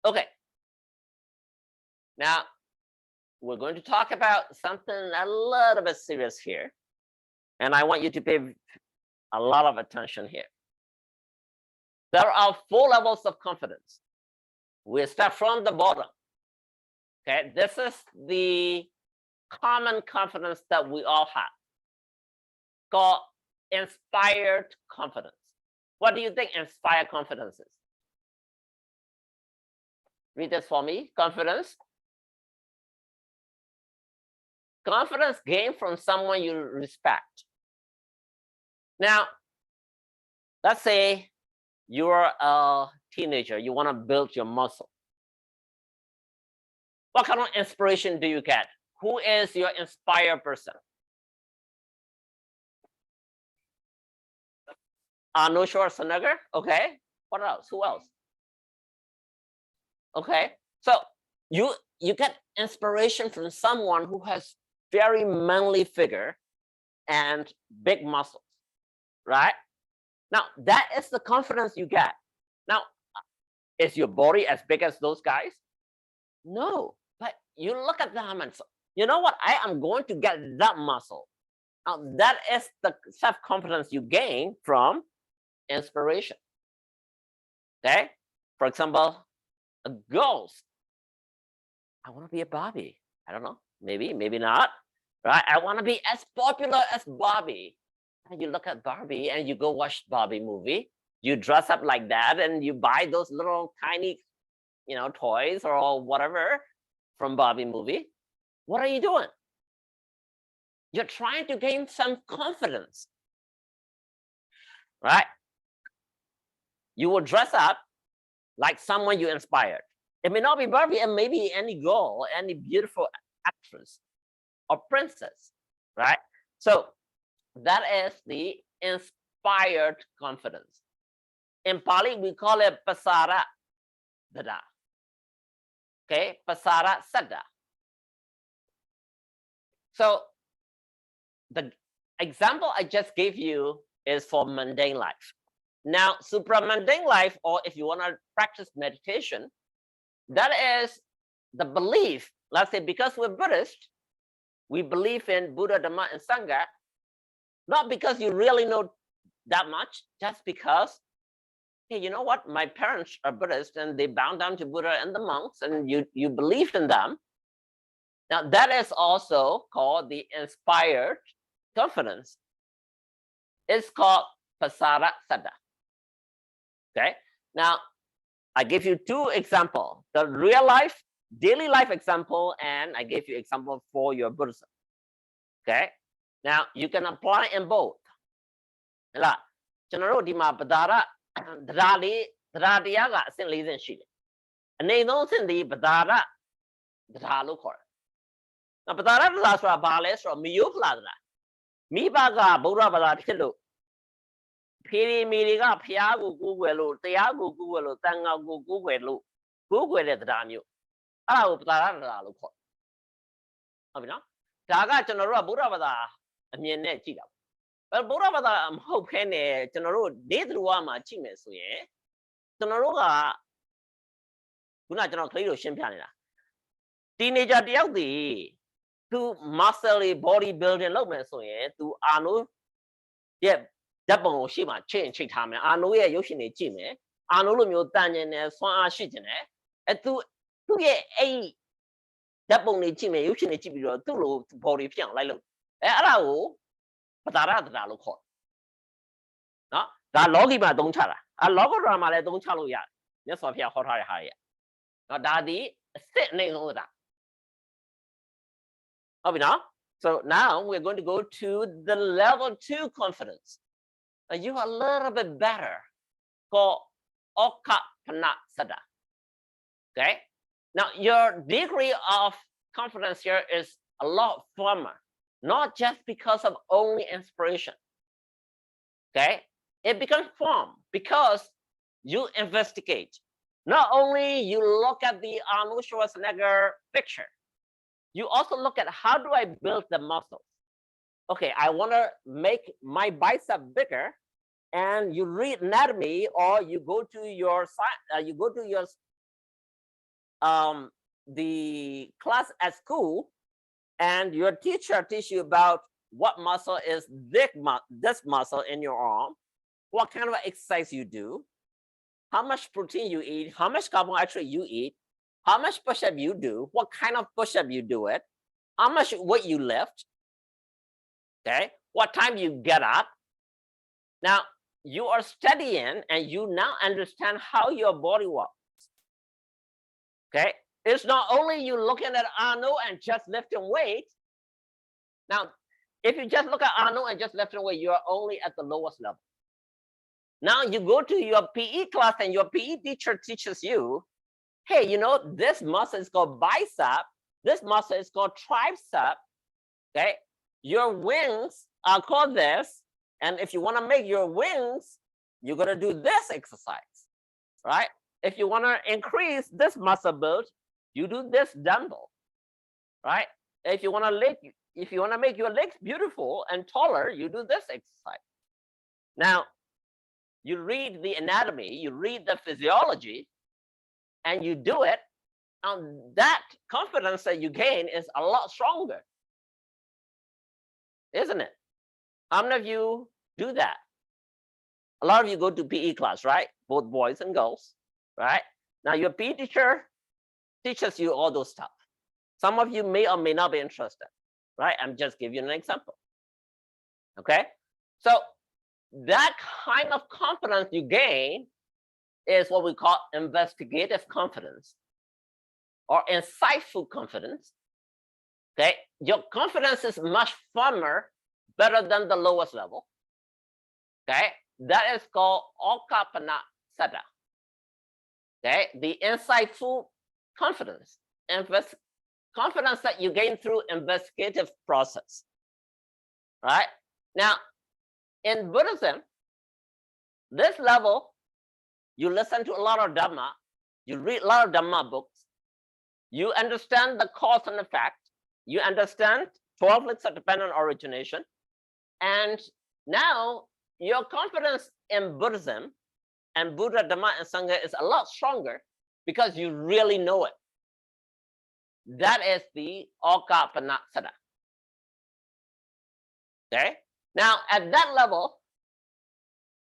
Okay. Now, we're going to talk about something a little bit serious here. And I want you to pay a lot of attention here. There are 4 levels of confidence. We start from the bottom. Okay, this is the common confidence that we all have, called inspired confidence. What do you think inspired confidence is? Read this for me. Confidence. Confidence gained from someone you respect. Now, let's say you're a teenager, you want to build your muscle. What kind of inspiration do you get? Who is your inspired person? Arnold Schwarzenegger. Okay. What else? Who else? Okay. So you get inspiration from someone who has very manly figure and big muscles, right? Now that is the confidence you get. Now, is your body as big as those guys? No, but you look at them and you know what? I am going to get that muscle. Now that is the self-confidence you gain from inspiration. Okay, for example, a ghost. I want to be a Barbie. I don't know, maybe not, right? I want to be as popular as Barbie. And you look at Barbie and you go watch Barbie movie. You dress up like that and you buy those little tiny, toys or whatever from Barbie movie. What are you doing? You're trying to gain some confidence, right? You will dress up like someone you inspired. It may not be Barbie, and maybe any girl, any beautiful actress or princess, right? So that is the inspired confidence. In Pali, we call it pasara dada. Okay, pasara sada. So the example I just gave you is for mundane life. Now, supramundane life, or if you want to practice meditation, that is the belief. Let's say because we're Buddhist, we believe in Buddha, Dhamma, and Sangha, not because you really know that much, just because, hey, you know what? My parents are Buddhist and they bow down to Buddha and the monks, and you believe in them. Now, that is also called the inspired confidence. It's called pasara sada. Okay. Now, I give you 2 examples: the real life, daily life example, and I gave you example for your Buddhism. Okay. Now you can apply in both. ဟဲ့လားကျွန်တော်တို့ဒီမှာပဒါရတရားလေးတရားတရားကအဆင့် 4 ဆင့်ရှိတယ်။အနေဆုံးအဆင့်ဒီပဒါရတရားလို့ခေါ်တယ်။နောက်ပဒါရတရားဆိုတာဘာလဲဆိုတော့မိယိုဖလာတရားမိဘကဗုဒ္ဓဘာသာဖြစ်လို့ဖေရီမီတွေကဖျားကိုကိုးကွယ်လို့တရားကိုကိုးကွယ်လို့တန်ခါကိုကိုးကွယ်လို့ကိုးကွယ်တဲ့တရားမျိုးအဲ့ဒါကိုပဒါရတရားလို့ခေါ်ဟုတ်ပြီနော်ဒါကကျွန်တော်တို့ကဗုဒ္ဓဘာသာအမြင်နဲ့ကြည့်တာပေါ့ဗုဒ္ဓဘာသာမဟုတ်ဖ ೇನೆ ကျွန်တော်တို့ဒေသရဝမှာကြည့်မယ်ဆိုရင်ကျွန်တော်တို့ကခုနကျွန်တော်ကလေးတို့ရှင်းပြနေတာ teenager တယောက်တည်းသူ muscle body building လုပ်မယ်ဆိုရင်သူအာနိုရဲ့ဓာတ်ပုံကိုရှေ့မှာချိတ်ထားမယ်အာနိုရဲ့ရုပ်ရှင်တွေကြည့်မယ်အာနိုလိုမျိုးတန်ကျင်တယ်ဆွမ်းအားရှိကျင်တယ်သူ့ရဲ့အဲ့ဓာတ်ပုံတွေကြည့်မယ်ရုပ်ရှင်တွေကြည့်ပြီးတော့သူ့လို body ဖြစ်အောင်လိုက်လို့အဲ့ဒါကိုပဒါရတရားလို့ခေါ်နော်ဒါ logi မှာသုံးချတာlogo drama မှာလည်းသုံးချလို့ရတယ်မြတ်စွာဘုရားဟောထားတဲ့ဟာတွေနော်ဒါဒီအစစ်အနေဆုံးတာဟုတ်ပြီနော် so now we're going to go to the level 2 confidence you are a little bit better called okapana sada okay now your degree of confidence here is a lot firmer not just because of only inspiration okay it becomes firm because you investigate not only you look at the Arnold Schwarzenegger picture you also look at how do I build the muscles okay I want to make my bicep bigger and you read anatomy or you go to your the class at school and your teacher teach you about what muscle is this muscle in your arm, what kind of exercise you do, how much protein you eat, how much carbohydrate you eat, how much push-up you do, what kind of push-up you do it, how much weight you lift, okay, what time you get up. Now you are studying and you now understand how your body works. Okay, it's not only you looking at Arnold and just lifting weight. Now, if you just look at Arnold and just lifting weight, you are only at the lowest level. Now you go to your PE class and your PE teacher teaches you, hey, you know, this muscle is called bicep, this muscle is called tricep, okay? Your wings are called this, and if you want to make your wings, you're going to do this exercise, right? If you want to increase this muscle build, you do this dumbbell, right? If you want to make your legs beautiful and taller, you do this exercise. Now, you read the anatomy, you read the physiology, and you do it, and that confidence that you gain is a lot stronger, isn't it? How many of you do that? A lot of you go to PE class, right? Both boys and girls, right? Now your PE teacher teaches you all those stuff. Some of you may or may not be interested, right? I'm just giving you an example, okay? So that kind of confidence you gain is what we call investigative confidence or insightful confidence, okay? Your confidence is much firmer, better than the lowest level, okay? That is called Okapana Sada, okay? The insightful confidence, confidence that you gain through investigative process, right? Now, in Buddhism, this level, you listen to a lot of Dhamma, you read a lot of Dhamma books, you understand the cause and effect, you understand 12 links of dependent origination, and now your confidence in Buddhism and Buddha, Dhamma, and Sangha is a lot stronger because you really know it. That is the Okapanasada. Okay? Now, at that level,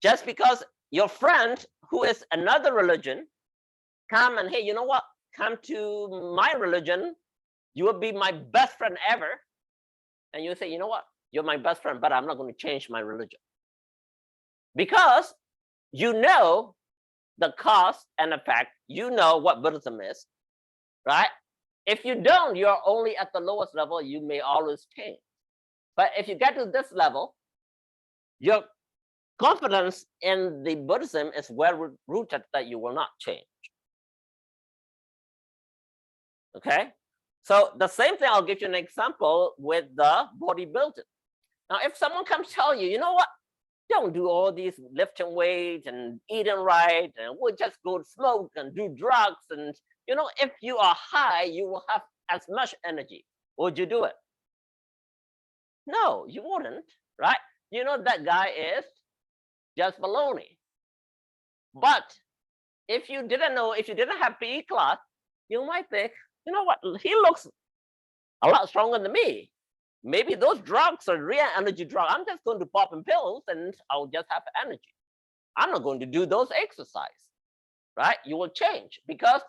just because your friend who is another religion come and, hey, you know what? Come to my religion. You will be my best friend ever. And you say, you know what? You're my best friend, but I'm not going to change my religion. Because you know the cause and effect. You know what Buddhism is, right? If you don't, you're only at the lowest level. You may always change. But if you get to this level, your confidence in the Buddhism is well rooted that you will not change. Okay? So the same thing, I'll give you an example with the bodybuilding. Now, if someone comes tell you, you know what? Don't do all these lifting weights and eating right, and we'll just go smoke and do drugs. And, you know, if you are high, you will have as much energy. Would you do it? No, you wouldn't, right? You know, that guy is just baloney. But if you didn't know, if you didn't have PE class, you might think, you know what, he looks a lot stronger than me. Maybe those drugs are real energy drugs. I'm just going to pop in pills and I'll just have energy. I'm not going to do those exercise, right? You will change because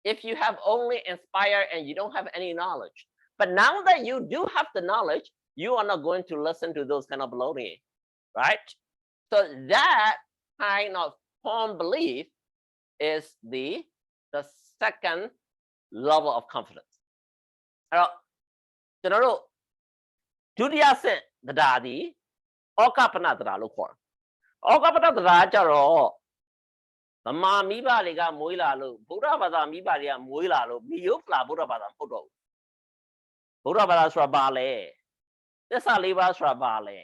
if you have only inspired and you don't have any knowledge, but now that you do have the knowledge, you are not going to listen to those kind of baloney, right? So that kind of firm belief is the second level of confidence. အဲ့တော့ကျွန်တော်တို့ဒုတိယဆင့်တရားသည်ဩကပနတရားလို့ခေါ်တယ်ဩကပနတရားကြတော့ဗမာမိဘတွေကမွေးလာလို့ဗုဒ္ဓဘာသာမိဘတွေကမွေးလာလို့မိယုဖလာဗုဒ္ဓဘာသာမဟုတ်တော့ဘူးဗုဒ္ဓဘာသာဆိုတာဘာလဲသစ္စာလေးပါးဆိုတာဘာလဲ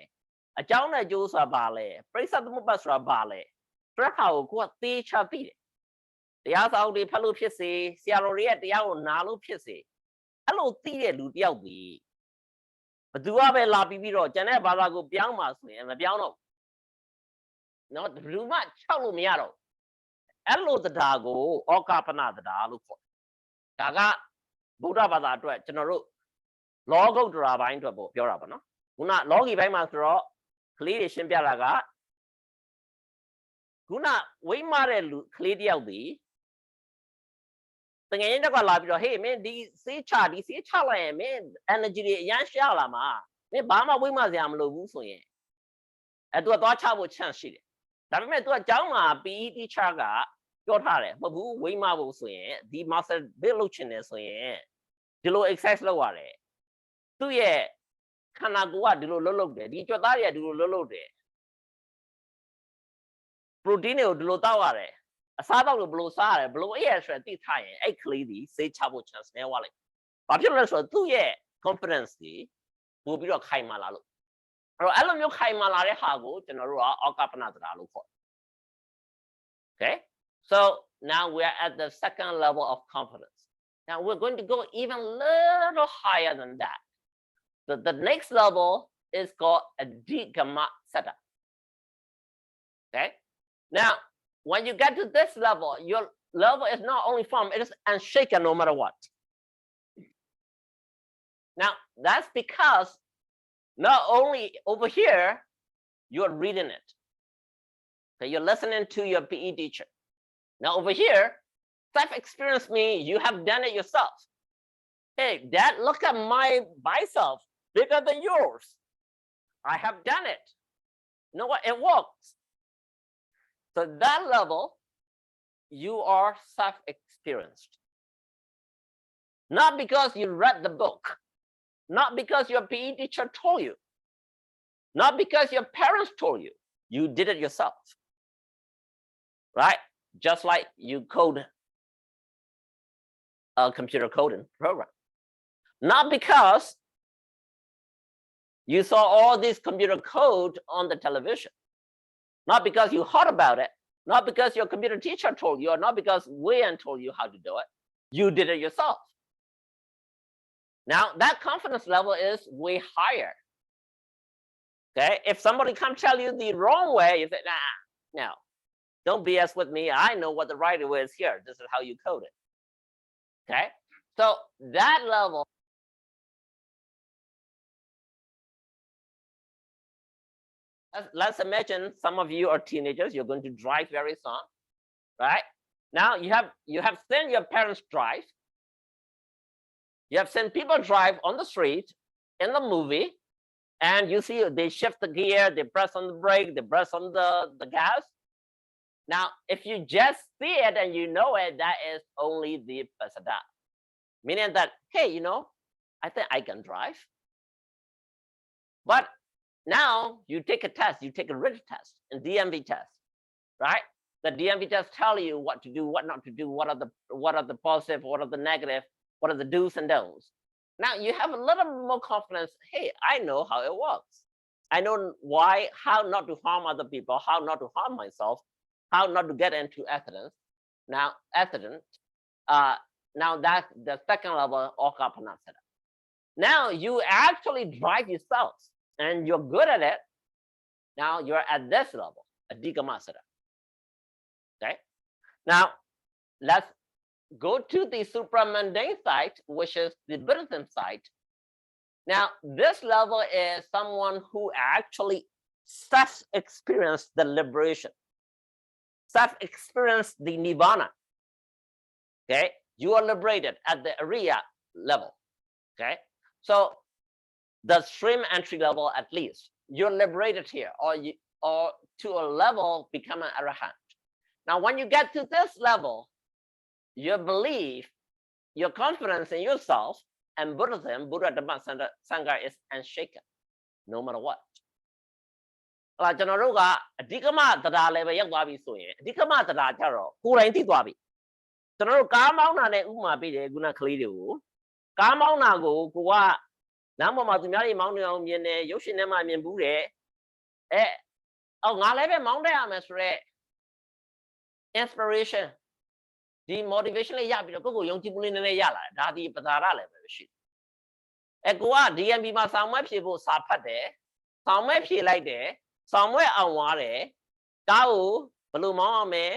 အကြောင်းနဲ့အကျိုးဆိုတာဘာလဲပရိစ္ဆေသမုပ္ပါဆိုတာဘာလဲဆိုတဲ့ခါကိုကိုကသေချာသိတယ်တရားစာအုပ်တွေဖတ်လို့ဖြစ်စေဆရာတော်တွေရဲ့တရားကိုနားလို့ဖြစ်စေအဲ့လိုသိတဲ့လူတယောက်ဒီဘသူကပဲလာပြီးတော့ကျန်တဲ့ဘာသာကိုပြောင်းပါဆိုရင်မပြောင်းတော့နော်ဘယ်သူမှ၆လို့မရတော့အဲ့လိုတရားကိုဩကာပနတရားလို့ခေါ် ဒါကဗုဒ္ဓဘာသာအတွက်ကျွန်တော်တို့လောကုတ္တရာဘိုင်းအတွက်ပြောတာပေါ့နော်ခုနလောကီဘိုင်းမှာဆိုတော့ကလေးတွေရှင်းပြတာကခုနဝိမတဲ့လူကလေးတယောက်ဒီတငယ်ချင်းတက်ကလာပြီးတော့ဟေးမင်းဒီစေးချလိုက်ရင်မင်း energy တွေအရန်ရှာလာမှာမင်းဘာမှဝိမစရာမလိုဘူးဆိုရင်သူကသွားချဖို့ chance ရှိတယ်ဒါပေမဲ့သူကအကြောင်းမှာ PE teacher ကပြောထားတယ်မဟုတ်ဘူးဝိမဖို့ဆိုရင်ဒီ master build လုပ်ချင်တယ်ဆိုရင်ဒီလို exercise လုပ်ရတယ်သူ့ရဲ့ခန္ဓာကိုယ်ကဒီလိုလုပ်တယ်ဒီကြွက်သားတွေကဒီလိုလုပ်တယ် protein တွေကိုဒီလိုတောက်ရတယ်အစားတောက်လို့ဘယ်လိုစားရတယ်ဘယ်လိုအဲ့ရဆိုရင်သိထားရင်အဲ့ကလေးဒီစေးချဖို့ chance နည်းသွားလိုက်ဘာဖြစ်လို့လဲဆိုတော့သူ့ရဲ့ confidence တွေပို့ပြီးတော့ခိုင်မာလာလို့အဲ့လိုမျိုးခိုင်မာလာတဲ့ဟာကိုကျွန်တော်တို့ကအောက်ကပနသရာလို့ခေါ်တယ် okay so now we are at the second level of confidence now we're going to go even little higher than that the next level is called a Adhigama setup okay now when you get to this level your level is not only firm it is unshaken no matter what now that's because not only over here you're reading it okay you're listening to your PE teacher now over here self-experience means you have done it yourself hey dad look at my bicep bigger than yours I have done it you know what it works so that level you are self-experienced not because you read the book not because your PE teacher told you not because your parents told you you did it yourself right just like you code a computer coding program not because you saw all this computer code on the television not because you heard about it not because your computer teacher told you or not because Wayne told you how to do it you did it yourself now that confidence level is way higher okay if somebody come tell you the wrong way you say nah no don't BS with me I know what the right way is here this is how you code it okay so that level let's imagine some of you are teenagers you're going to drive very soon right now you have seen your parents drive you have seen people drive on the street in the movie and you see they shift the gear they press on the brake they press on the gas now if you just see it and you know it that is only the pasada meaning that hey you know I think I can drive but now you take a test you take a written test and DMV test right the DMV test tell you what to do what not to do what are the positive what are the negative what are the do's and don'ts now you have a little more confidence hey I know how it works I know why how not to harm other people how not to harm myself how not to get into accident now that's the second level of Kapana setup now you actually drive yourself and you're good at it now you're at this level Adhigama setup okay now let's go to the supramundane side which is the Buddhism side now this level is someone who actually self-experienced the liberation self-experienced the nirvana okay you are liberated at the Ariya level okay so the stream entry level at least you're liberated here or to a level become an arahant now when you get to this level your belief your confidence in yourself and Buddhism Buddha Dhamma Sangha is unshaken no matter what ကျွန်တော်တို့ကအဓိကမတရားလည်းပဲရောက်သွားပြီဆိုရင်အဓိကမတရားကြတော့ကိုယ်တိုင်သိသွားပြီကျွန်တော်တို့ကားမောင်းတာနဲ့ဥပမာပေးတယ်ခုနကလေးတွေကိုကားမောင်းတာကိုကိုကလမ်းပေါ်မှာသူများတွေမောင်းနေအောင်မြင်တယ်ရုပ်ရှင်ထဲမှာမြင်ဘူးတယ်ငါလည်းပဲမောင်းတတ်ရမယ်ဆိုတော့ inspiration ဒီ motivation လေးရပြီးတော့ကိုယ့်ကိုယုံကြည်မှုလေးနည်းနည်းရလာတယ်ဒါဒီပသာရလည်းပဲရှိတယ်ကိုက DMB မှာဆောင်းမွဲဖြေဖို့စာဖတ်တယ်ဆောင်းမွဲဖြေလိုက်တယ်ဆောင်းမွဲအောင်သွားတယ်ကားကိုဘယ်လိုမောင်းအောင်မယ်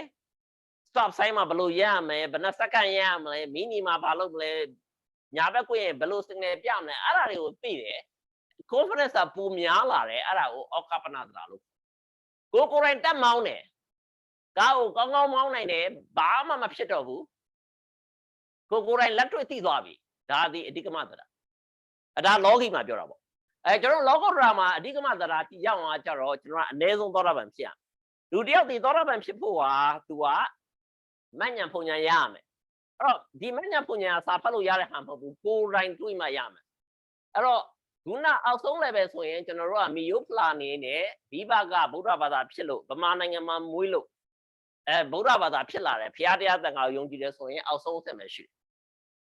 stop sign မှာဘယ်လိုရရမလဲဘယ်နှစက္ကန့်ရရမလဲမီနီမှာဘာလုပ်မလဲညာဘက်ကိုရင်ဘယ်လို signal ပြမလဲအဲ့ဒါတွေကိုသိတယ် confidence ကပိုများလာတယ်အဲ့ဒါကိုဩကပနသဒ္ဒါလို့ကိုယ်တိုင်တက်မောင်းတယ်ကားကိုကောင်းကောင်းမောင်းနိုင်တယ်ဘာမှမဖြစ်တော့ဘူးကိုယ်တိုင်လက်တွေ့သိသွားပြီဒါဒီအဓိကမသဒ္ဒါဒါလောကီမှာပြောတာပေါ့ကျွန်တော်လောကုတ္တရာမှာအဓိကမသဒ္ဒါကြည့်ရအောင်ကြတော့ကျွန်တော်ကအနည်းဆုံးသောတာပန်ဖြစ်ရလူတယောက်ဒီသောတာပန်ဖြစ်ဖို့ဟာသူကမဉ္ဇဉ်ဖုန်ဉဏ်ရရမယ်အဲ့တော့ဒီမဉ္ဇဉ်ဖုန်ဉဏ်ကစာဖတ်လို့ရတဲ့ဟာမဟုတ်ဘူးကိုယ်တိုင်တွေးမှရမယ်အဲ့တော့ခုနအောက်ဆုံး level ဆိုရင်ကျွန်တော်တို့ကမီယိုဖလာနေနဲ့ဘိဘကဗုဒ္ဓဘာသာဖြစ်လို့ဗမာနိုင်ငံမှာမွေးလို့ဗုဒ္ဓဘာသာဖြစ်လာတယ်ဘုရားတရားသံဃာကိုယုံကြည်တယ်ဆိုရင်အောက်ဆုံးအဆင့်ပဲရှိတယ်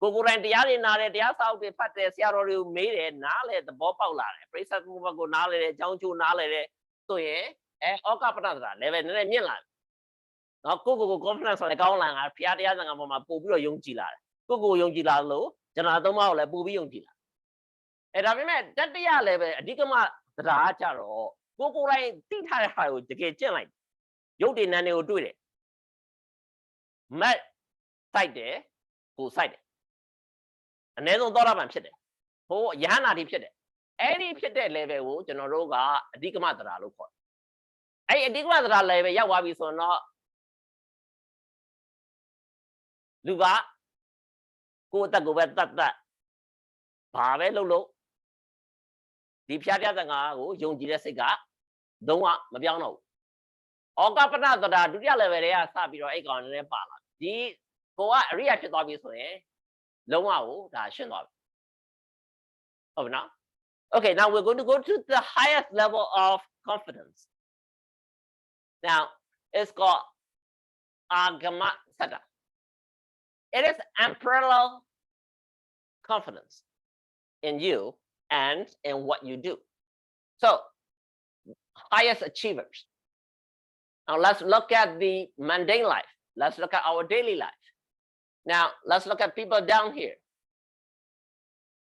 ကိုယ်တိုင်တရားတွေနားတယ်တရားစာအုပ်တွေဖတ်တယ်ဆရာတော်တွေကိုမေးတယ်နားလေသဘောပေါက်လာတယ်ပရိသတ်မှုဘက်ကိုနားလေတယ်အကြောင်းကျိုးနားလေတယ်ဆိုရင်ဩကပနသဒ္ဒါ level နည်းနည်းမြင့်လာတယ်နော်ကို confidence ဆိုတဲ့ကောင်းလာတာဘုရားတရားသံဃာပေါ်မှာပို့ပြီးတော့ယုံကြည်လာတယ်ကိုယုံကြည်လာလို့ကျွန်တော်သုံးပါးကိုလည်းပို့ပြီးယုံကြည်လာဒါပေမဲ့တတိယ level အဓိကမသဒ္ဒါကကြတော့ကိုယ်တိုင်သိထားတဲ့ဟာကိုတကယ်ကျင့်လိုက်ရုပ်တည်နံတွေကိုတွေ့တယ်မက်စိုက်တယ်ကိုစိုက်တယ်အနည်းဆုံးသောတာပန်ဖြစ်တယ်ဟိုယဟနာတိဖြစ်တယ်အဲ့ဒီဖြစ်တဲ့ level ကိုကျွန်တော်တို့ကအဓိကမသဒ္ဒါလို့ခေါ်တယ်အဲ့အဓိကမသဒ္ဒါ level ရောက်သွားပြီဆိုတော့လူကကိုယ်အသက်ကိုပဲတတ်ဘာပဲလုပ်လို့ဒီဖျားတရားသံဃာကိုယုံကြည်တဲ့စိတ်ကလုံးဝမပြောင်းတော့ဘူးဩကပနသဒ္ဒါဒုတိယ level တွေကစပြီးတော့အဲ့ကောင်နည်းနည်းပါလာဒီကိုကအရိယာဖြစ်သွားပြီဆိုရင်လုံးဝကိုဒါရှင်းသွားပြီဟုတ်ပြီနော် Okay, now we're going to go to the highest level of confidence. Now, it's called Agama Sada. It is unparalleled confidence in you and in what you do. So, highest achievers. Now, let's look at the mundane life. Let's look at our daily life. Now, let's look at people down here.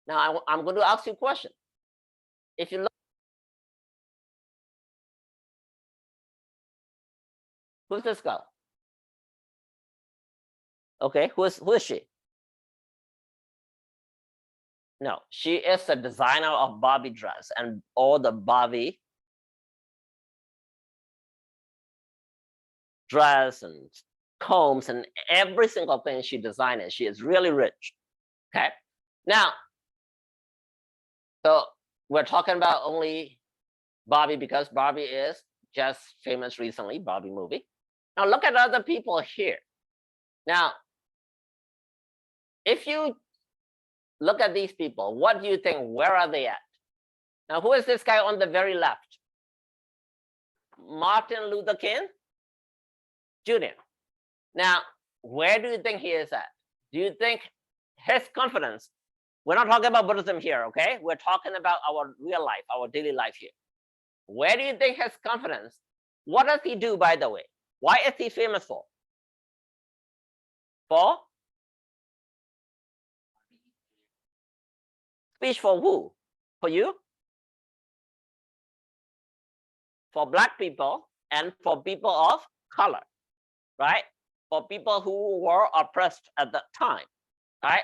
Now, I'm going to ask you a question. If you look, who's this girl? Okay, who is she? No, she is the designer of Barbie dress and all the Barbie dress and combs and every single thing she designed. She is really rich. Okay, now, so we're talking about only Barbie because Barbie is just famous recently, Barbie movie. Now look at other people here. Now, if you look at these people, what do you think? Where are they at? Now, who is this guy on the very left? Martin Luther King Jr. Now, where do you think he is at? Do you think his confidence? We're not talking about Buddhism here, okay? We're talking about our real life, our daily life here. Where do you think his confidence? What does he do, by the way? Why is he famous for? For? Speech for who? For you? For Black people and for people of color, right? For people who were oppressed at that time, right?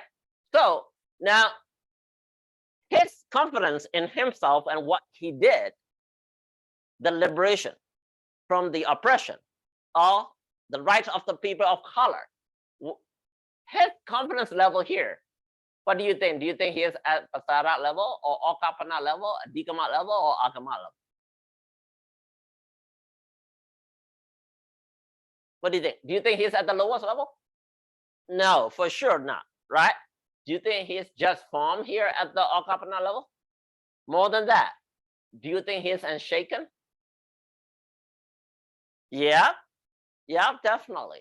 So, now, his confidence in himself and what he did, the liberation from the oppression or the rights of the people of color, his confidence level here, what do you think? Do you think he is at Pasara level or Okapana level, Adhikama level or Agama level? What do you think? Do you think he's at the lowest level? No, for sure not, right? Do you think he's just formed here at the Okapana level? More than that, do you think he's unshaken? Yeah, definitely.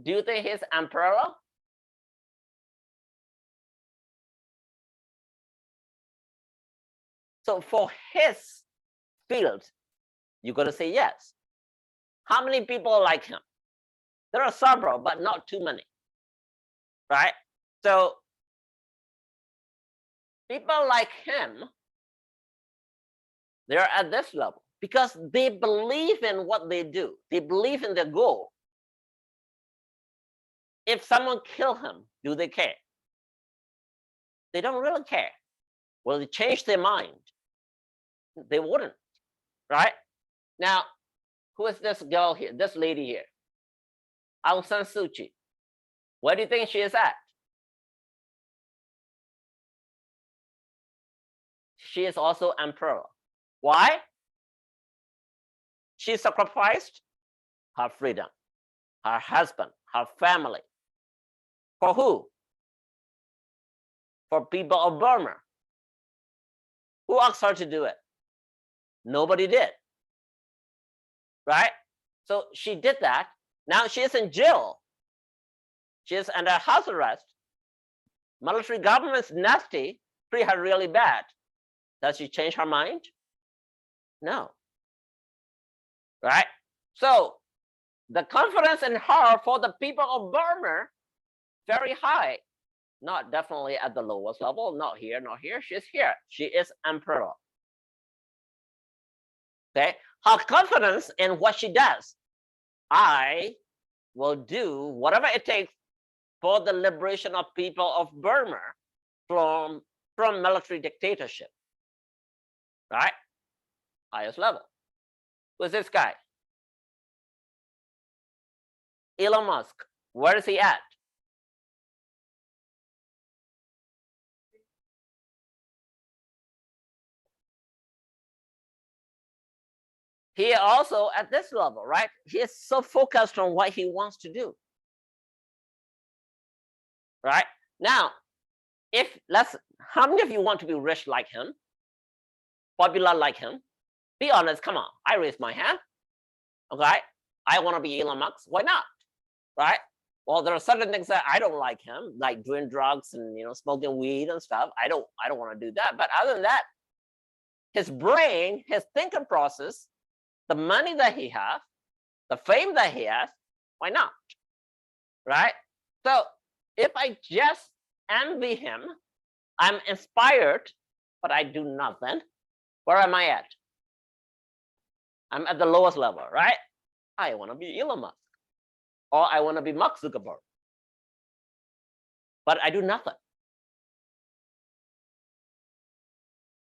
Do you think he's unparalleled? So for his field, you're going to say yes. How many people like him? There are several, but not too many, right? So people like him, they're at this level because they believe in what they do. They believe in their goal. If someone kill him, do they care? They don't really care. Will they change their mind? They wouldn't, right? Now, who is this girl here, this lady here? Aung San Suu Kyi. Where do you think she is at? She is also emperor. Why? She sacrificed her freedom, her husband, her family. For who? For people of Burma. Who asked her to do it? Nobody did. Right? So she did that. Now she is in jail. She is under house arrest. Military government's nasty, treat her really bad. Does she change her mind? No. Right? So the confidence in her for the people of Burma, very high. Not definitely at the lowest level, not here, not here. She's here. She is emperor. Okay? Her confidence in what she does. I will do whatever it takes for the liberation of people of Burma from military dictatorship. Right? Highest level. Who's this guy? Elon Musk. Where is he at? He also at this level, right? He is so focused on what he wants to do. Right? Now, how many of you want to be rich like him? Popular like him? Be honest, come on. I raise my hand. Okay? I want to be Elon Musk. Why not? Right? Well, there are certain things that I don't like him, like doing drugs and smoking weed and stuff. I don't want to do that. But other than that, his brain, his thinking process, the money that he has, the fame that he has, why not? Right? So if I just envy him, I'm inspired, but I do nothing. Where am I at? I'm at the lowest level, right? I want to be Elon Musk, or I want to be Mark Zuckerberg, but I do nothing.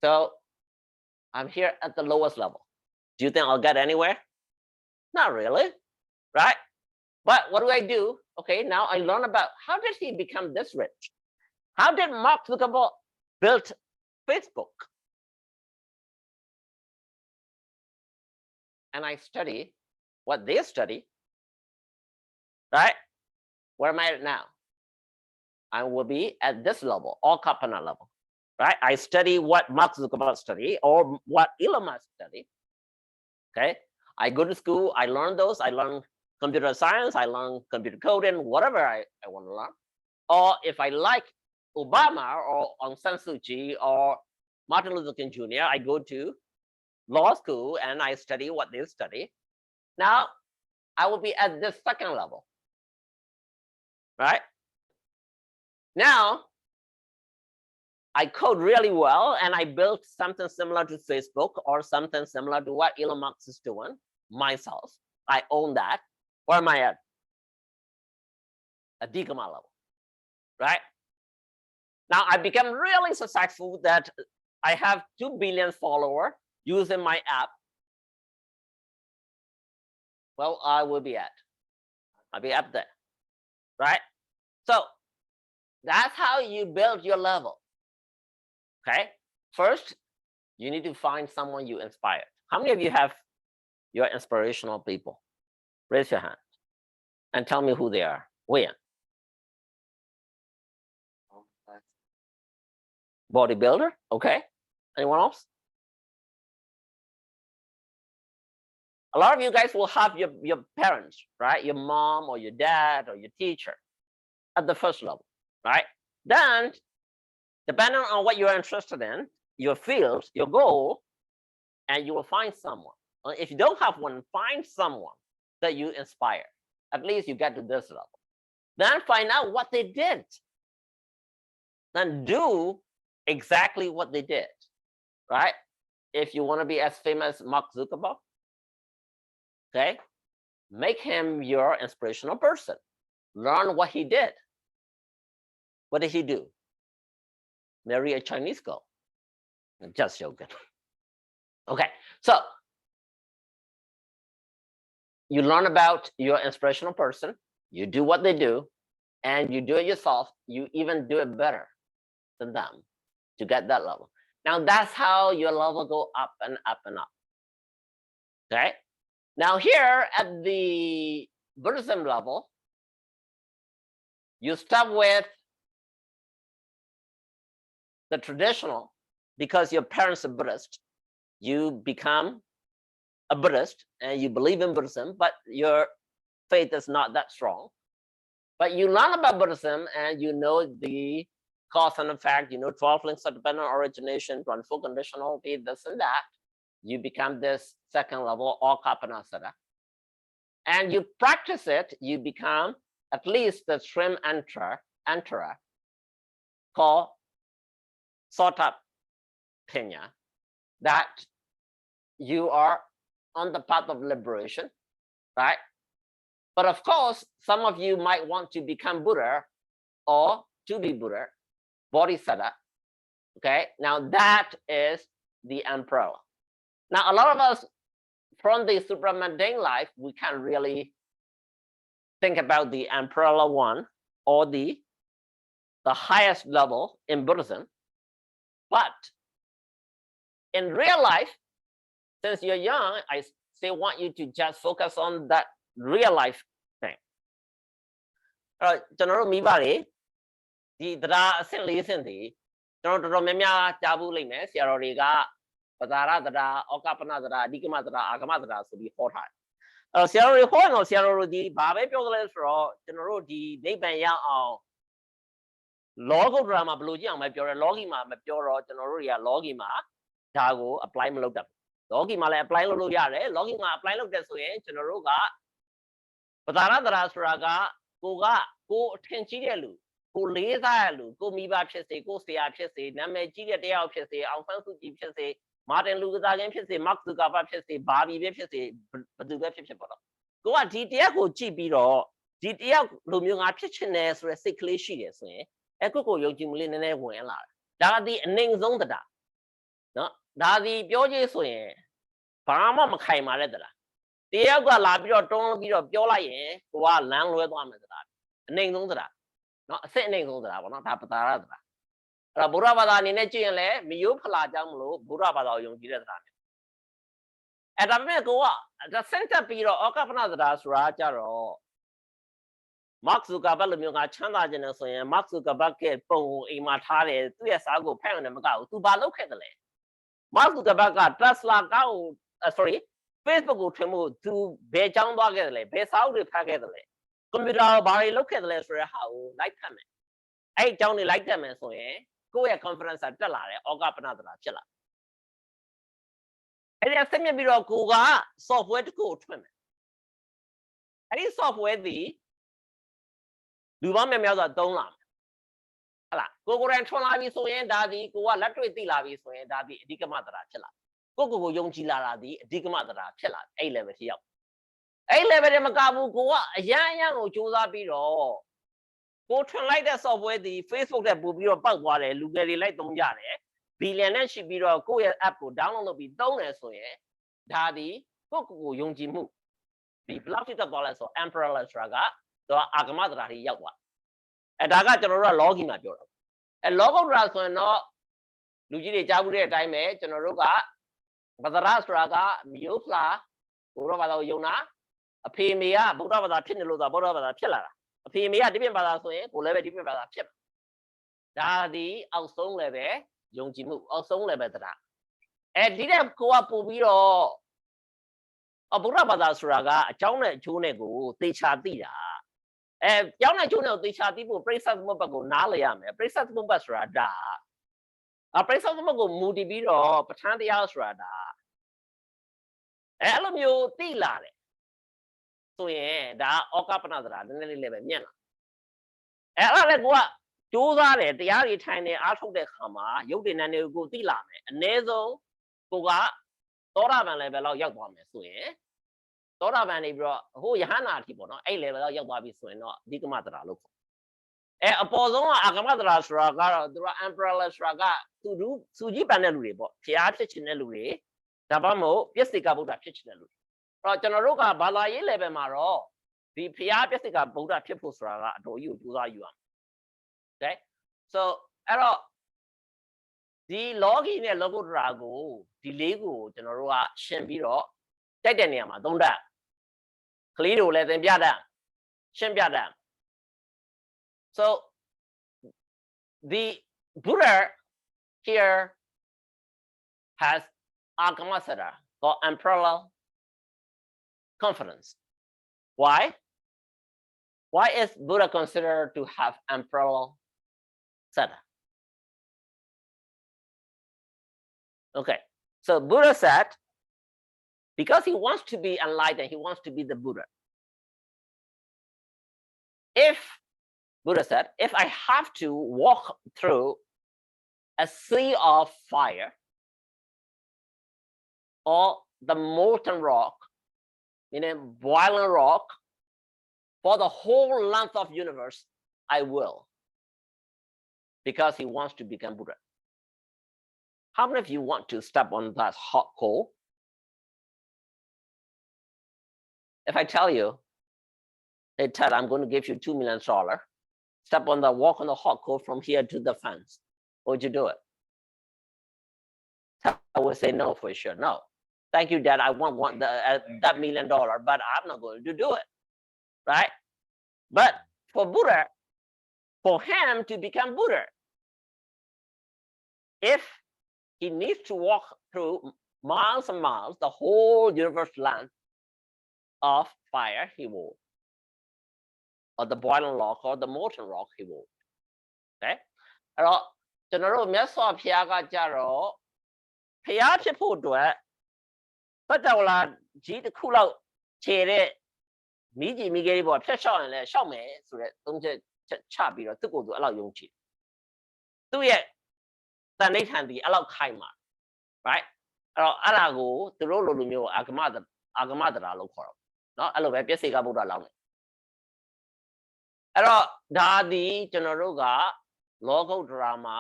So I'm here at the lowest level. Do you think I'll get anywhere? Not really, right? But what do I do? Okay, now I learn about how did he become this rich? How did Mark Zuckerberg build Facebook? And I study what they study, right? Where am I at now? I will be at this level, all company level, right? I study what Mark Zuckerberg study or what Elon Musk study. Okay, I go to school, I learn those, I learn computer science, I learn computer coding, whatever I want to learn. Or if I like Obama or Aung San Suu Kyi or Martin Luther King Jr., I go to law school and I study what they study. Now, I will be at this second level, right? Now, I code really well and I built something similar to Facebook or something similar to what Elon Musk is doing myself. I own that. Where am I at? At Digama level, right? Now I become really successful that I have 2 billion followers using my app. Well, I'll be up there, right? So that's how you build your level. Okay, first, you need to find someone you inspire. How many of you have your inspirational people? Raise your hand and tell me who they are. Where? Bodybuilder, okay. Anyone else? A lot of you guys will have your parents, right? Your mom or your dad or your teacher at the first level, right? Then, depending on what you're interested in, your field, your goal, and you will find someone. If you don't have one, find someone that you inspire. At least you get to this level. Then find out what they did. Then do exactly what they did, right? If you want to be as famous as Mark Zuckerberg, okay, make him your inspirational person. learn what he did. What did he do? Marry a Chinese girl. Just joking. Okay, so you learn about your inspirational person, you do what they do, and you do it yourself. You even do it better than them to get that level. Now that's how your level go up and up and up. Okay. Now here at the Buddhism level, you start with the traditional, because your parents are Buddhist. You become a Buddhist and you believe in Buddhism, but your faith is not that strong. But you learn about Buddhism and you know the cause and effect, you know 12 links of dependent origination, 24 conditionality, this and that. You become this second level, Okapanasara. And you practice it, you become at least the stream enterer called Sotapanya, that you are on the path of liberation, right? But of course, some of you might want to become Buddha or to be Buddha, Bodhisattva. Okay, now that is the umbrella. Now, a lot of us from the supramundane life, we can't really think about the umbrella one or the highest level in Buddhism. But in real life, since you're young, I still want you to just focus on that real life thing. General ကျွန်တော်တို့မိဘတွေဒီတရားအဆင့်၄ဆင့်ဒီကျွန်တော်တော်များများကြားဘူးလိမ့်မယ်ဆရာတော်တွေကပဇာရတရားဩကပနတရားအဓိကမတရားအာဂမတရားဆိုပြီးဟောထားတယ်အဲ့တော့ဆရာတော်တွေဟောရင်တော့ဆရာတော်တို့ဒီဘာပဲပြောသလဲဆိုတော့ကျွန်တော်တို့ဒီနိဗ္ဗာန်ရအောင်လောကုတ္တရာမှာဘယ်လိုကြည့်အောင်မပြောရဲလောကီမှာမပြောတော့ကျွန်တော်တို့တွေကလောကီမှာဒါကို apply မလုပ်တတ်ဘူးလောကီမှာလည်း apply လုပ်လို့ရတယ်လောကီမှာ apply လုပ်တယ်ဆိုရင်ကျွန်တော်တို့ကပဇာရတရားဆိုတာကကိုအထင်ကြီးတဲ့လူကိုလေးစားရလူကိုမိဘဖြစ်စေကိုဆရာဖြစ်စေနာမည်ကြီးတဲ့တရားဖြစ်စေအောင်ဆန်းစုကြည်ဖြစ်စေမာတင်လူကစားခြင်းဖြစ်စေမတ်ဇူကာဘတ်ဖြစ်စေဘာဘီပဲဖြစ်စေဘယ်သူပဲဖြစ်ပေါ့တော့ကိုကဒီတရားကိုကြည့်ပြီးတော့ဒီတရားလိုမျိုးငါဖြစ်ချင်တယ်ဆိုတဲ့စိတ်ကလေးရှိတယ်ဆိုရင်ကိုယုံကြည်မှုလေးနည်းနည်းဝင်လာတယ်ဒါကဒီအနှိမ်ဆုံးတရားနော်ဒါဒီပြောကြည့်ဆိုရင်ဘာမှမခိုင်မာတဲ့တရားတယောက်ကလာပြီးတော့တွန်းပြီးတော့ပြောလိုက်ရင်ကိုကလမ်းလွဲသွားမယ်တရားအနှိမ်ဆုံးတရားနော်အစစ်အနှိမ်ဆုံးတရားပေါ့နော်ဒါပတာရတရားအဲ့တော့ဗုဒ္ဓဘာသာအနေနဲ့ကြည့်ရင်လည်းမယိုးဖလာကြောင်းမလို့ဗုဒ္ဓဘာသာကိုယုံကြည်တဲ့တရားမျိုးအဲ့ဒါပေမဲ့ကိုကစင်တက်ပြီးတော့ဩကပနတရားဆိုတာကြတော့မတ်ဇူကာဘတ်လိုမျိုးကချမ်းသာခြင်းနဲ့ဆိုရင်မတ်ဇူကာဘတ်ကပုံအိမ်မှာထားတယ်သူ့ရဲ့စာကိုဖတ်ရတယ်မကဘူးသူဘာလုပ်ခဲ့တယ်လဲမတ်ဇူကာဘတ်က Tesla ကောက်sorry Facebook ကိုထွင်ဖို့သူဘယ်ကြောင်းသွားခဲ့တယ်လဲဘယ်စာအုပ်တွေဖတ်ခဲ့တယ်လဲကွန်ပျူတာဘာတွေလုပ်ခဲ့တယ်လဲဆိုတဲ့ဟာကို like ဖတ်မယ်အဲ့အကြောင်းတွေ like တက်မယ်ဆိုရင်ကိုယ့်ရဲ့ confidence တက်လာတယ်ဩကပနတရားဖြစ်လာအဲ့ဒီအစစ်မြစ်ပြီးတော့ကိုက software တစ်ခုကိုထွင်မယ်အဲ့ဒီ software ဒီလူပေါင်းများစွာသုံးလာမယ်ဟုတ်လားကိုယ်တိုင်ထွင်လာပြီဆိုရင်ဒါဒီကိုကလက်တွေ့သိလာပြီဆိုရင်ဒါဒီအဓိကမတရားဖြစ်လာကိုယုံကြည်လာတာဒီအဓိကမတရားဖြစ်လာအဲ့ level ထိရောက်အဲ့ level တွေမကဘူးကိုကအရန်ကိုစူးစမ်းပြီးတော့ကိုထွင်လိုက်တဲ့ software ဒီ Facebook နဲ့ပို့ပြီးတော့ပောက်သွားတယ်လူငယ်တွေလိုက်သုံးကြတယ်ဘီလီယံနဲ့ရှိပြီးတော့ကိုယ့်ရဲ့ app ကို download လုပ်ပြီးသုံးတယ်ဆိုရင်ဒါဒီကိုယုံကြည်မှုဒီဘလောက်ထိတက်သွားလဲဆိုတော့ emperor ဆိုတာကတော့အာဂမတရားတွေရောက်သွားအဲ့ဒါကကျွန်တော်တို့က logi မှာပြောတာအဲ့ logo တရားဆိုရင်တော့လူကြီးတွေကြားဘူးတဲ့အတိုင်းပဲကျွန်တော်တို့ကပဇာရဆိုတာကမျိုးဖလာဘုရားဘာသာကိုယုံတာအဖေမေကဗုဒ္ဓဘာသာဖြစ်နေလို့ဆိုတာဗုဒ္ဓဘာသာဖြစ်လာတာအဖေမေကဒီပြင်ဘာသာဆိုရင်ကိုလည်းပဲဒီပြင်ဘာသာဖြစ်ဒါဒီအောက်ဆုံးလည်းပဲယုံကြည်မှုအောက်ဆုံးလည်းပဲတရားဒီတဲ့ကိုကပို့ပြီးတော့ဗုဒ္ဓဘာသာဆိုတာကအကြောင်းနဲ့အကျိုးနဲ့ကိုသေချာသိတာကြောင်းနဲ့အကျိုးနဲ့ကိုသေချာသိဖို့ပရိစ္ဆေသမုပ္ပါဒ်ကိုနားလည်ရမယ်ပရိစ္ဆေသမုပ္ပါဒ်ဆိုတာဒါပရိစ္ဆေသမုပ္ပါဒ်ကိုမူတည်ပြီးတော့ပဋ္ဌာန်းတရားဆိုတာဒါအဲ့လိုမျိုးသိလာတယ်ဆိုရင်ဒါဩကပနတရားနည်းနည်းလေးလည်းပဲမြင်လာအဲ့ဒါလည်းကိုကကြိုးစားတယ်တရားတွေထိုင်နေအားထုတ်တဲ့ခါမှာရုပ်တည်နံတွေကိုသိလာမယ်အနည်းဆုံးကိုကသောတာပန် level လောက်ရောက်သွားမယ်ဆိုရင် သောတာပန်နေပြီးတော့ဟိုယဟန္တာအထိပေါ့နော်အဲ့ level လောက်ရောက်သွားပြီဆိုရင်တော့အဓိကမတရာလို့ခေါ်အပေါ်ဆုံးကအာဂမတရာဆိုတာကတော့သူက umbrella ဆိုတာကသူကြီးပန်တဲ့လူတွေပေါ့ဖျားဖြစ်ချင်တဲ့လူတွေဒါမှမဟုတ်ပြစ္ဆေကဗုဒ္ဓဖြစ်ချင်တဲ့လူတွေအဲ့တော့ကျွန်တော်တို့ကဘာသာရေး level မှာတော့ဒီဖျားပြစ္ဆေကဗုဒ္ဓဖြစ်ဖို့ဆိုတာကအတော်ကြီးကိုကြိုးစားယူရမယ် okay so အဲ့တော့ဒီလောကီနဲ့လောကုတ္တရာကိုဒီလေးကိုကျွန်တော်တို့ကရှင်းပြီးတော့တိုက်တဲ့နေရာမှာသုံးတတ်ကလေးတွေကိုလည်းသင်ပြတတ်ရှင်းပြတတ် so the Buddha here has Agamasara or unparalleled confidence. Why is Buddha considered to have unparalleled saddha? Okay, so Buddha said, because he wants to be enlightened, he wants to be the Buddha. If Buddha said, if I have to walk through a sea of fire or the molten rock, meaning boiling rock, for the whole length of universe, I will, because he wants to become Buddha. How many of you want to step on that hot coal? If I tell you, hey Ted, I'm going to give you $2 million, step on the walk on the hot coal from here to the fence, would you do it? I would say no for sure. No. Thank you, Dad. I want that $1 million, but I'm not going to do it. Right? But for Buddha, for him to become Buddha, if he needs to walk through miles and miles, the whole universe land of fire, he will. Or the boiling rock or the molten rock, he will. Okay? အဲ့တော့ကျွန်တော်တို့မြတ်စွာဘုရားကကြတော့ဘုရားဖြစ်ဖို့အတွက်ဘတ်တော်လာကြီးတစ်ခုလောက်ခြေတဲ့မိကြီးမိကြီးပေါ်ဖြတ်လျှောက်ရင်လည်းလျှောက်မယ်ဆိုတဲ့သုံးချက်ချပြီးတော့သူ့ကိုယ်သူအဲ့လောက်ယုံကြည်သူ့ရဲ့တန်ဋိဌာန်ဒီအဲ့လောက်ခိုင်မှာ right အဲ့တော့အဲ့ဒါကိုသူတို့လိုလိုမျိုးအာဂမတရာလို့ခေါ်တော့เนาะအဲ့လိုပဲပြည့်စေကဗုဒ္ဓလောက်နေအဲ့တော့ဒါဒီကျွန်တော်တို့ကလောကုတ္တရာမှာ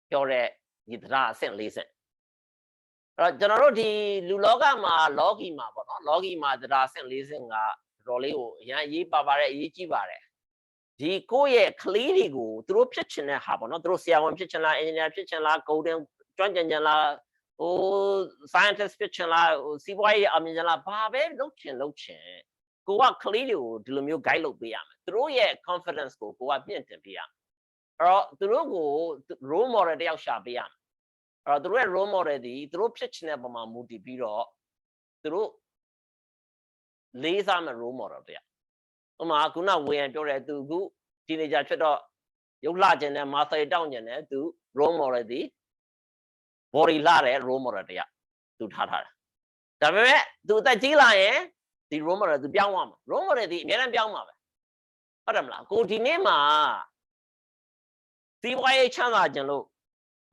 ပြောတဲ့ဒီတရားအဆင့်၄ဆင့်အဲ့တော့ကျွန်တော်တို့ဒီလူလောကမှာလောကီမှာပေါ့နော်လောကီမှာတရားအဆင့်၄ဆင့်ကတော်လေးကိုအရင်အရေးပါပါတယ်အရေးကြီးပါတယ်ဒီကိုယ့်ရဲ့ကလေးတွေကိုသူတို့ဖြစ်ချင်တဲ့ဟာပေါ့နော်သူတို့ဆရာဝန်ဖြစ်ချင်လားအင်ဂျင်နီယာဖြစ်ချင်လားဂုံတင်ကျွမ်းကျင်ချင်လားဟို scientist ဖြစ်ချင်လားဟိုစီးပွားရေးအမြင်ချင်လားဘာပဲလုပ်ချင်ကိုကကလေးတွေကိုဒီလိုမျိုး guide လုပ်ပေးရမယ်သူတို့ရဲ့ confidence ကိုကမြင့်တင်ပေးရမယ်အဲ့တော့သူတို့ကို role model တယောက်ရှာပေးရမယ်အဲ့တော့သူတို့ရဲ့ role model ဒီသူတို့ဖြစ်ချင်တဲ့ပုံမှာမူတည်ပြီးတော့သူတို့လေးစားမဲ့ role model တရားဥပမာခုနဝေယံပြောတယ်သူခု teenager ဖြစ်တော့ရုပ်လှခြင်းနဲ့ muscle တောင့်ခြင်းနဲ့သူ role model ဒီ body လှတဲ့ role model တရားသူထားတယ်ဒါပေမဲ့သူအသက်ကြီးလာရင်ဒီ role model သူပြောင်းသွားမှာ role model ဒီအများနဲ့ပြောင်းမှာပဲဟုတ်တယ်မလားကိုဒီနေ့မှာစီးပွားရေးချမ်းသာခြင်းလို့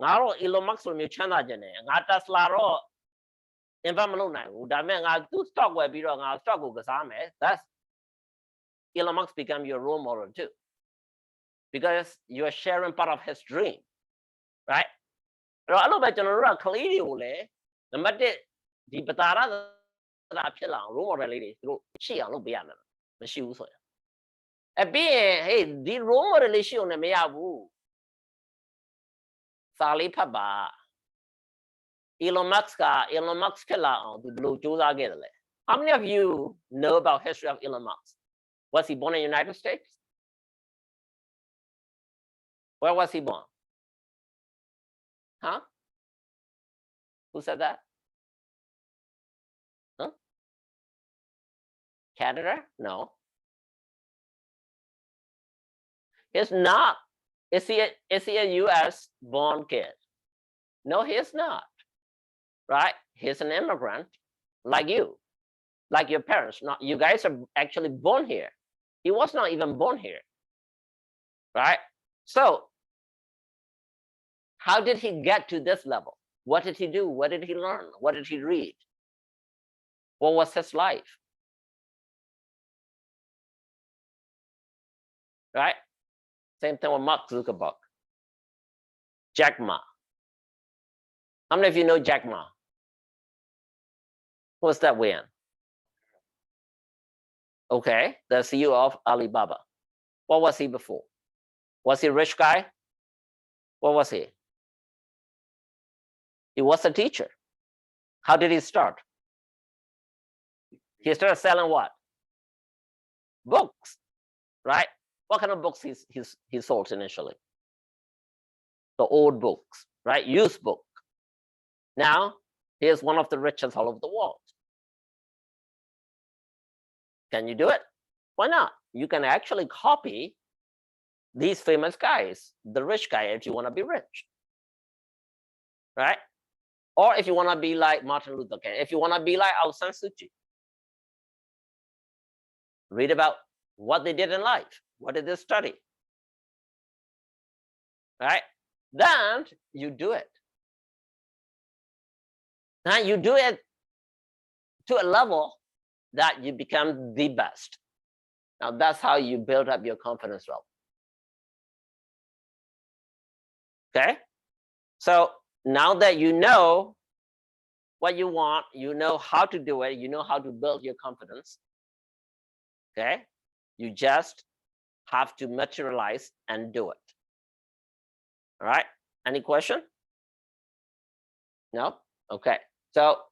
ငါတော့ Elon Musk လိုမျိုးချမ်းသာခြင်းနဲ့ငါ Tesla တော့ invest မလုပ်နိုင်ဘူးဒါပေမဲ့ငါသူ့ stock ဝယ်ပြီးတော့ငါ stock ကိုကစားမယ် that's Elon Musk become your role model too because you are sharing part of his dream right အဲ့တော့အဲ့လိုပဲကျွန်တော်တို့ကကလေးတွေကိုလည်းနံပါတ်1ဒီပတာရတာဖြစ်လာအောင် role model လေးတွေသူတို့ရှိအောင်လုပ်ပေးရမယ်မရှိဘူးဆိုရင်အပြီးရင် hey ဒီ role model လေးရှိအောင်လည်းမရဘူးစာလေးဖတ်ပါ Elon Musk ဖြစ်လာအောင်သူဘယ်လိုစူးစမ်းခဲ့တယ်လဲ How many of you know about history of Elon Musk? Was he born in the United States? Where was he born? Huh? Who said that? Huh? Canada? No. He's not. Is he a US born kid? No, he's not. Right? He's an immigrant like you, like your parents. Not you guys are actually born here. He was not even born here. Right? So how did he get to this level? What did he do? What did he learn? What did he read? What was his life? Right? Same thing with Mark Zuckerberg. Jack Ma. How many of you know Jack Ma? What's that Wayne? Okay, the CEO of Alibaba. What was he before? Was he a rich guy? What was he? He was a teacher. How did he start? He started selling what? Books, right? What kind of books he sold initially? The old books, right? Used book. Now, he is one of the richest all over the world. Can you do it? Why not? You can actually copy these famous guys, the rich guy, if you want to be rich, right? Or if you want to be like Martin Luther King, if you want to be like Aung San Suu Kyi, read about what they did in life. What did they study? Right? Then you do it. Now you do it to a level that you become the best. Now that's how you build up your confidence level. Okay? So now that you know what you want, you know how to do it, you know how to build your confidence. Okay? You just have to materialize and do it. All right? Any question? No? Okay. So